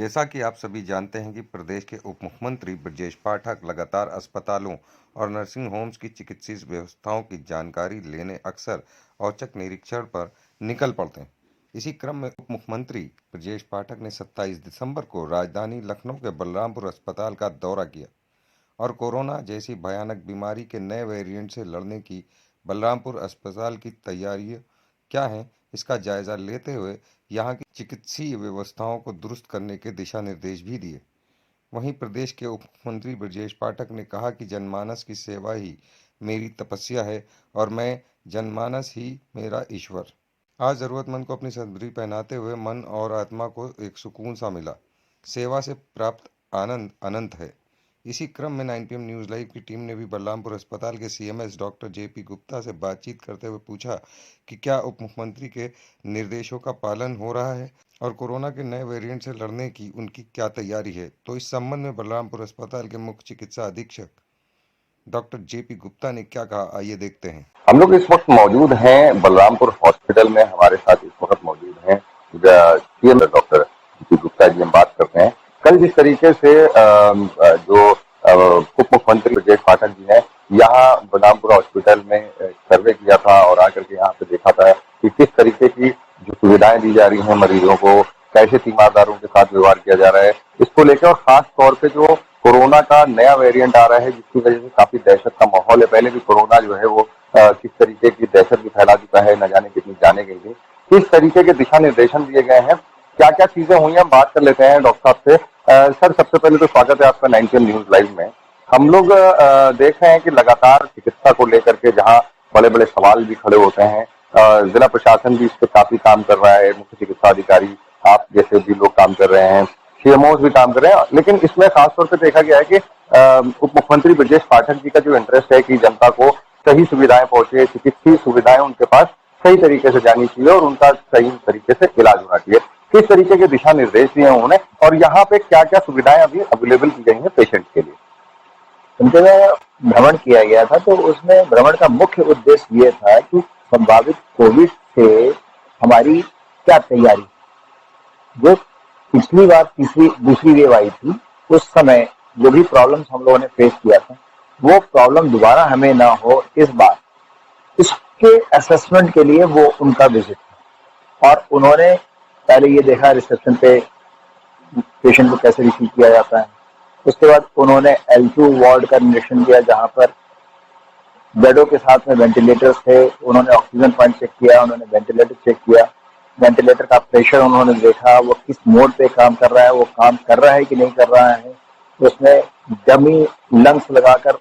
जैसा कि आप सभी जानते हैं कि प्रदेश के उप मुख्यमंत्री ब्रजेश पाठक लगातार अस्पतालों और नर्सिंग होम्स की चिकित्सीय व्यवस्थाओं की जानकारी लेने अक्सर औचक निरीक्षण पर निकल पड़ते हैं। इसी क्रम में उप मुख्यमंत्री ब्रजेश पाठक ने 27 दिसंबर को राजधानी लखनऊ के बलरामपुर अस्पताल का दौरा किया और कोरोना जैसी भयानक बीमारी के नए वेरिएंट से लड़ने की बलरामपुर अस्पताल की तैयारियां क्या हैं, इसका जायजा लेते हुए यहां की चिकित्सीय व्यवस्थाओं को दुरुस्त करने के दिशा निर्देश भी दिए। वहीं प्रदेश के उप मुख्यमंत्री ब्रजेश पाठक ने कहा कि जनमानस की सेवा ही मेरी तपस्या है और मैं जनमानस ही मेरा ईश्वर। आज जरूरतमंद को अपनी सदरी पहनाते हुए मन और आत्मा को एक सुकून सा मिला। सेवा से प्राप्त आनंद अनंत है। इसी क्रम में 9 PM न्यूज़ लाइव की टीम ने भी बलरामपुर अस्पताल के सीएमएस डॉक्टर जेपी गुप्ता से बातचीत करते हुए पूछा कि क्या उप मुख्यमंत्री के निर्देशों का पालन हो रहा है और कोरोना के नए वेरिएंट से लड़ने की उनकी क्या तैयारी है। तो इस संबंध में बलरामपुर अस्पताल के मुख्य चिकित्सा अधीक्षक डॉक्टर जेपी गुप्ता ने क्या कहा, आइए देखते हैं। हम लोग इस वक्त मौजूद हैं बलरामपुर हॉस्पिटल में। हमारे साथ इस वक्त मौजूद हैं CM doctor JP Gupta ji. हम बात करते हैं कल जिस तरीके से जो उप मुख्यमंत्री ब्रजेश पाठक जी ने यहाँ बलरामपुर हॉस्पिटल में सर्वे किया था और आकर के यहाँ पे देखा था कि किस तरीके की जो सुविधाएं दी जा रही हैं मरीजों को, कैसे तीमारदारों के साथ व्यवहार किया जा रहा है, इसको लेकर और खास तौर पे जो कोरोना का नया वेरिएंट आ रहा है जिसकी वजह से काफी दहशत का माहौल है। पहले भी कोरोना जो है वो किस तरीके की दहशत भी फैला चुका है, न जाने कितनी जाने गई थी। किस तरीके के दिशा निर्देशन दिए गए हैं, क्या क्या चीजें हुई हैं, हम बात कर लेते हैं डॉक्टर साहब से। सर, सबसे पहले तो स्वागत है आपका 9 PM न्यूज़ लाइव में। हम लोग देख रहे हैं कि लगातार चिकित्सा को लेकर के जहां बड़े बड़े सवाल भी खड़े होते हैं, जिला प्रशासन भी इस पे काफी काम कर रहा है, मुख्य चिकित्सा अधिकारी आप जैसे भी लोग काम कर रहे हैं, सीएमओस भी काम कर रहे हैं, लेकिन इसमें खासतौर पर देखा गया है कि उप मुख्यमंत्री ब्रजेश पाठक जी का जो इंटरेस्ट है कि जनता को सही सुविधाएं पहुंचे, चिकित्सीय सुविधाएं उनके पास सही तरीके से जानी चाहिए और उनका सही तरीके से इलाज होना चाहिए। किस तरीके के दिशा निर्देश दिए उन्होंने और यहाँ पे क्या क्या सुविधाएं अभी अवेलेबल की गई हैं पेशेंट के लिए? उनके में भ्रमण किया गया था, तो उसमें भ्रमण का मुख्य उद्देश्य ये था कि संभावित कोविड से हमारी क्या तैयारी। जो पिछली बार दूसरी वेव आई थी, उस समय जो भी प्रॉब्लम्स हम लोगों ने फेस किया था, वो प्रॉब्लम दोबारा हमें ना हो इस बार, इसके असेसमेंट के लिए वो उनका विजिट था। और उन्होंने पहले ये देखा रिसेप्शन पे पेशेंट को कैसे रिसीव किया जाता है। उसके बाद उन्होंने L2 वार्ड का निरीक्षण किया, जहां पर बेडों के साथ में वेंटिलेटर्स थे। उन्होंने ऑक्सीजन पॉइंट चेक किया, उन्होंने वेंटिलेटर चेक किया, वेंटिलेटर का प्रेशर उन्होंने देखा, वो किस मोड पे काम कर रहा है, वो काम कर रहा है कि नहीं कर रहा है। उसमें डमी लंग्स लगाकर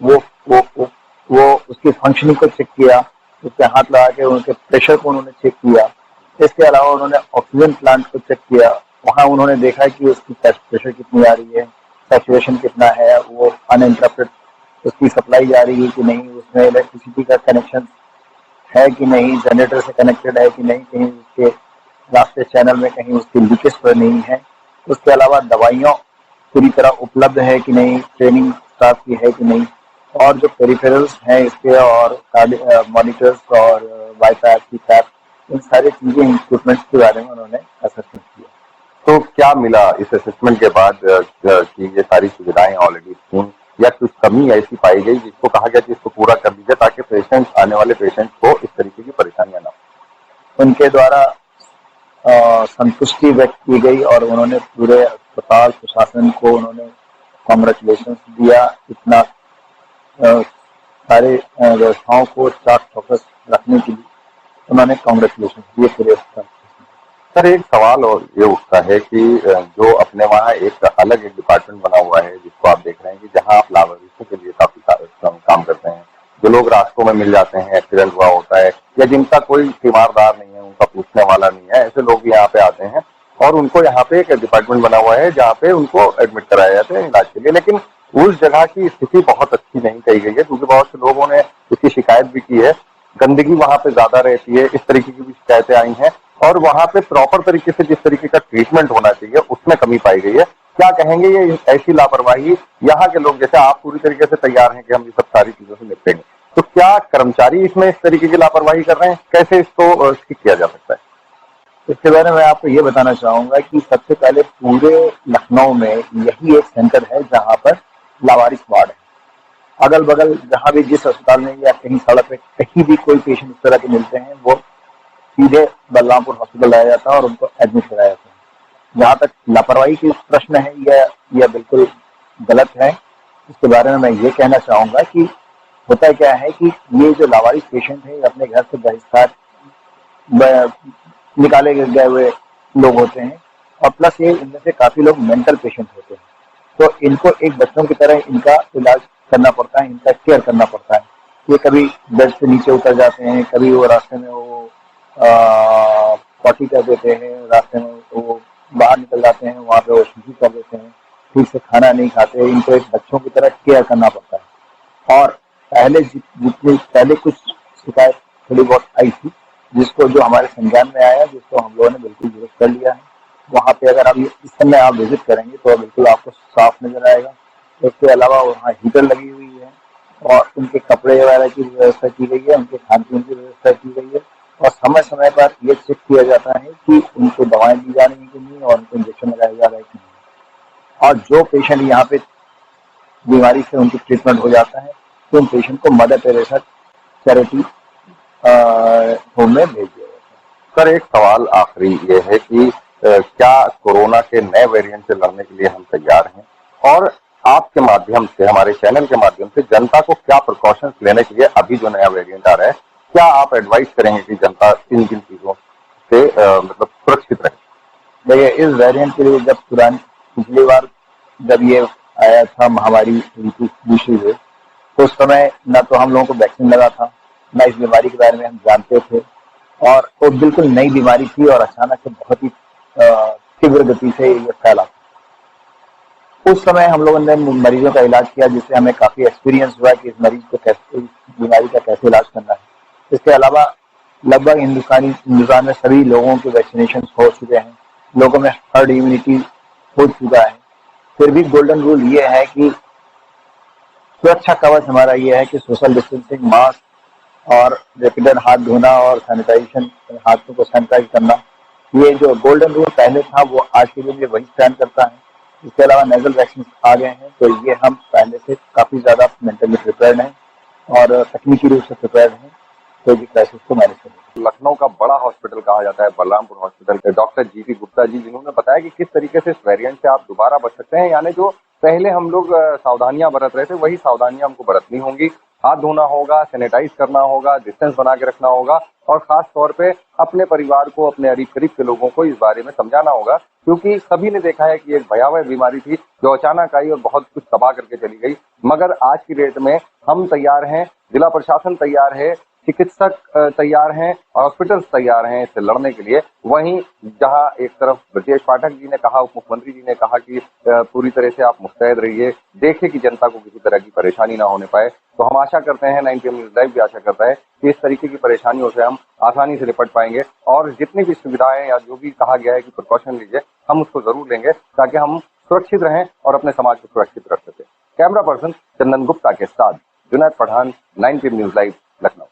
वो उसकी फंक्शनिंग को चेक किया, उसके हाथ लगा के उनके प्रेशर को उन्होंने चेक किया। इसके अलावा उन्होंने ऑक्सीजन प्लांट को चेक किया, वहां उन्होंने देखा कि उसकी टेस्ट प्रेशर कितनी आ रही है, सैचुरेशन कितना है, वो अनइंटरप्टेड उसकी सप्लाई जा रही है कि नहीं, उसमें इलेक्ट्रिसिटी का कनेक्शन है कि नहीं, जनरेटर से कनेक्टेड है कि नहीं, कहीं उसके रास्ते चैनल में कहीं उसकी लीकेज तो नहीं है। उसके अलावा दवाइयाँ पूरी तरह उपलब्ध है कि नहीं, ट्रेनिंग स्टाफ की है कि नहीं, और जो पेरिफेरल्स हैं इसके और मॉनिटर्स और वाईफाई की टैप, इन सारी चीजें इक्विपमेंट्स के बारे में उन्होंने असेसमेंट किया। तो क्या मिला इस असेसमेंट के बाद कि ये सारी सुविधाएं ऑलरेडी थी या कुछ कमी ऐसी पाई गई जिसको कहा गया कि इसको पूरा कर लीजिए ताकि पेशेंट्स, आने वाले पेशेंट्स को इस तरीके की परेशानियां ना हो? उनके द्वारा संतुष्टि व्यक्त की गई और उन्होंने पूरे अस्पताल प्रशासन को उन्होंने कॉन्ग्रेचुलेशन दिया। इतना सारे व्यवस्थाओं को चाक चौकस रखने के लिए उन्होंने कॉन्ग्रेचुलेशन दिए पूरे अस्पताल। सर, एक सवाल और ये उठता है कि जो अपने वहाँ एक अलग एक डिपार्टमेंट बना हुआ है जिसको आप देख रहे हैं कि जहाँ आप लाभार्थियों के लिए काफी काम करते हैं, जो लोग रास्तों में मिल जाते हैं, एक्सीडेंट हुआ होता है या जिनका कोई तीमारदार नहीं है, उनका पूछने वाला नहीं है, ऐसे लोग भी यहाँ पे आते हैं और उनको यहाँ पे एक डिपार्टमेंट बना हुआ है जहाँ पे उनको एडमिट कराया जाता है इलाज के लिए। लेकिन उस जगह की स्थिति बहुत अच्छी नहीं कही गई है, क्योंकि बहुत से लोगों ने इसकी शिकायत भी की है। गंदगी वहां पे ज्यादा रहती है, इस तरीके की भी शिकायतें आई हैं और वहां पे प्रॉपर तरीके से जिस तरीके का ट्रीटमेंट होना चाहिए उसमें कमी पाई गई है। क्या कहेंगे, ये ऐसी लापरवाही यहाँ के लोग, जैसे आप पूरी तरीके से तैयार हैं कि हम ये सब सारी चीजों से निपटेंगे, तो क्या कर्मचारी इसमें इस तरीके की लापरवाही कर रहे हैं? कैसे इसको ठीक किया जा सकता है? इसके बारे में आपको ये बताना चाहूंगा कि सबसे पहले पूरे लखनऊ में यही एक सेंटर है जहां पर लावारिस वार्ड है। अगल बगल जहां भी जिस अस्पताल में या कहीं सड़क पे कहीं भी कोई पेशेंट इस तरह के मिलते हैं, वो सीधे बलरामपुर हॉस्पिटल लाया जाता है और उनको एडमिट कराया जाता है। जहां तक लापरवाही की प्रश्न है, यह बिल्कुल गलत है। इसके बारे में मैं ये कहना चाहूंगा कि होता क्या है कि ये जो लावारिस पेशेंट है, अपने घर से बहिष्कार निकाले गए हुए लोग होते हैं, और प्लस ये इनमें से काफी लोग मेंटल पेशेंट होते हैं। तो इनको एक बच्चों की तरह इनका इलाज करना पड़ता है, इनका केयर करना पड़ता है। ये कभी बेड से नीचे उतर जाते हैं, कभी वो रास्ते में वो पॉटी कर देते हैं, रास्ते में वो बाहर निकल जाते हैं, वहां पे वो सुसु कर देते हैं, ठीक से खाना नहीं खाते। इनको एक बच्चों की तरह केयर करना पड़ता है। और पहले कुछ शिकायत थोड़ी बहुत आई थी, जिसको जो हमारे संज्ञान में आया, जिसको हम लोगों ने बिल्कुल दुरुस्त कर लिया है। वहाँ पे अगर आप इस समय आप विजिट करेंगे तो बिल्कुल आपको साफ नजर आएगा। इसके अलावा वहाँ हीटर लगी हुई है और उनके कपड़े वगैरह की व्यवस्था की गई है, उनके खान पीन की व्यवस्था की गई है, और समय समय पर ये चेक किया जाता है कि उनको दवाएं दी जा रही हैं कि नहीं, और उनको इंजेक्शन लगाया जा रहा है कि नहीं। और जो पेशेंट यहाँ पे बीमारी से उनकी ट्रीटमेंट हो जाता है, तो उन पेशेंट को मदर टेरेसा चैरिटी होम में भेज दिया जाता है। सर, एक सवाल आखिरी ये है कि क्या कोरोना के नए वेरिएंट से लड़ने के लिए हम तैयार हैं, और आपके माध्यम से, हमारे चैनल के माध्यम से जनता को क्या प्रिकॉशंस लेने के लिए, अभी जो नया वेरिएंट आ रहा है, क्या आप एडवाइस करेंगे कि जनता इन चीजों से मतलब सुरक्षित रहे? देखिए, इस वेरिएंट के लिए जब पिछली बार जब ये आया था महामारी दूसरी वेव, तो उस समय न तो हम लोगों को वैक्सीन लगा था, न इस बीमारी के बारे में हम जानते थे, और वो बिल्कुल नई बीमारी थी और अचानक से बहुत ही तीव्र गति से ये फैला। उस समय हम लोगों ने मरीजों का इलाज किया, जिससे हमें काफी एक्सपीरियंस हुआ कि इस मरीज को कैसे, इस बीमारी का कैसे इलाज करना है। इसके अलावा लगभग हिंदुस्तान में सभी लोगों के वैक्सीनेशन हो चुके हैं, लोगों में हर्ड इम्यूनिटी हो चुका है। फिर भी गोल्डन रूल ये है कि सुरक्षा कवच हमारा ये है कि सोशल डिस्टेंसिंग, मास्क और रेपिडेंट हाथ धोना और सैनिटाइजेशन, हाथों को सैनिटाइज करना, ये जो गोल्डन रूल पहले था वो आज के दिन में वही स्टैंड करता है। इसके अलावा नेजल वैक्सीन आ गए हैं, तो ये हम पहले से काफी ज्यादा मेंटली प्रिपेयर्ड हैं और तकनीकी रूप से प्रिपेयर्ड हैं कोई भी क्राइसिस को मैनेज करने। लखनऊ का बड़ा हॉस्पिटल कहा जाता है बलरामपुर हॉस्पिटल के डॉक्टर जीपी गुप्ता जी, जिन्होंने बताया कि किस तरीके से इस वेरिएंट से आप दोबारा बच सकते हैं, यानी जो पहले हम लोग सावधानियां बरत रहे थे, वही सावधानियां हमको बरतनी होंगी। हाथ धोना होगा, सैनिटाइज करना होगा, डिस्टेंस बना के रखना होगा, और खास तौर पे अपने परिवार को, अपने करीब के लोगों को इस बारे में समझाना होगा, क्योंकि सभी ने देखा है कि एक भयावह बीमारी थी जो अचानक आई और बहुत कुछ तबाह करके चली गई। मगर आज की डेट में हम तैयार हैं, जिला प्रशासन तैयार है, चिकित्सक तैयार हैं, हॉस्पिटल्स तैयार हैं इससे लड़ने के लिए। वहीं जहां एक तरफ ब्रजेश पाठक जी ने कहा, उप मुख्यमंत्री जी ने कहा कि पूरी तरह से आप मुस्तैद रहिए, देखिए कि जनता को किसी तरह की परेशानी ना होने पाए। तो हम आशा करते हैं, 9PM न्यूज़ लाइव भी आशा करता है कि इस तरीके की परेशानियों से हम आसानी से निपट पाएंगे, और जितनी भी सुविधाएं या जो भी कहा गया है कि प्रिकॉशन लीजिए, हम उसको जरूर लेंगे ताकि हम सुरक्षित रहें और अपने समाज को सुरक्षित रख सकें। कैमरा पर्सन चंदन गुप्ता के साथ Junaid Pathan, 9PM news live, Lucknow.